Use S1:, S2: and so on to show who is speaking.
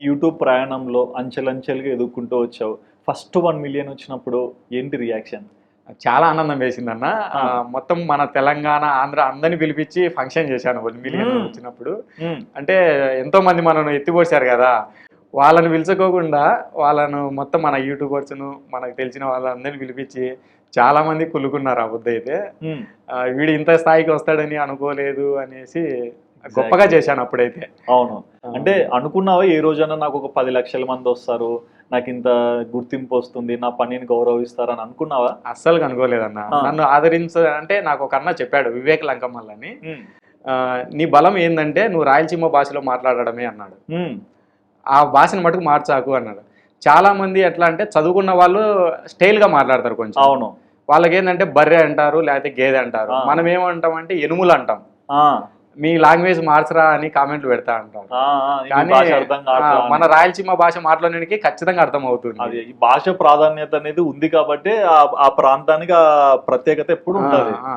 S1: YouTube ప్రయాణంలో అంచెలంచెలుగా ఎదుక్కుంటూ వచ్చావు. ఫస్ట్ 1,000,000 వచ్చినప్పుడు ఏంటి రియాక్షన్?
S2: చాలా ఆనందం వేసిందన్న.
S1: ఆ!
S2: మొత్తం మన తెలంగాణ, ఆంధ్ర అందరిని పిలిపించి ఫంక్షన్ చేశాను 1 మిలియన్
S1: హ్మ్.
S2: వచ్చినప్పుడు.
S1: హ్మ్.
S2: అంటే ఎంతో మంది మనల్ని ఎత్తిపోసారు కదా! వాళ్ళని పిలుచుకోకుండా వాళ్ళను మొత్తం మన యూట్యూబర్స్‌ను, మనకు తెలిసిన వాళ్ళందరిని పిలిపించి చాలా మంది కుళ్ళుకున్నారు ఆ పొద్దైతే.
S1: హ్మ్.
S2: వీడు ఇంత స్థాయికి వస్తాడని అనుకోలేదు అనేసి గొప్పగా
S1: ఎగ్జాక్ట్‌లీ.
S2: చేశాను అప్పుడైతే.
S1: అవును.
S2: ఆ!
S1: అంటే అనుకున్నావా ఏ రోజైనా నాకొక 10,00,000 మందొస్తారు, నాకింత గుర్తింపొస్తుంది, నా పనిని గౌరవిస్తారని అనుకున్నావా?
S2: అస్సలుగా అనుకోలేదన్న.
S1: ఆ!
S2: నన్ను అంటే నాకొక అన్న చెప్పాడు, వివేక్ లంకమల్ అని.
S1: హ్మ్.
S2: "నీ బలం ఏందంటే నువ్వు రాయలసీమ భాషలో మాట్లాడడమే" అన్నాడు.
S1: హ్మ్.
S2: "ఆ భాషను మటుకు మార్చాకు" అన్నాడు. చాలా మంది ఎట్లా అంటే చదువుకున్న వాళ్ళు స్టైల్‌గా మాట్లాడతారు కొంచెం.
S1: అవును.
S2: వాళ్ళకేందంటే బర్రె అంటారు, లేకపోతే గేదె అంటారు.
S1: ఆ!
S2: మనం ఏమంటామంటే ఎనుములు అంటాం.
S1: ఆ!
S2: "మీ లాంగ్వేజ్ మార్చరా" అని కామెంట్లు పెడతా అంటారు.
S1: ఆ! ఆ! ఈ
S2: కానీ
S1: భాష అర్థం కావట్లా
S2: మన
S1: అని.
S2: రాయలసీమ భాష మాట్లాడడానికి ఖచ్చితంగా అర్థమవుతుంది.
S1: అది ఈ భాష ప్రాధాన్యత అనేది ఉంది కాబట్టి ఆ ప్రాంతానికి ఆ ప్రత్యేకత ఎప్పుడు
S2: ఆ!
S1: ఉంటది.
S2: ఆ!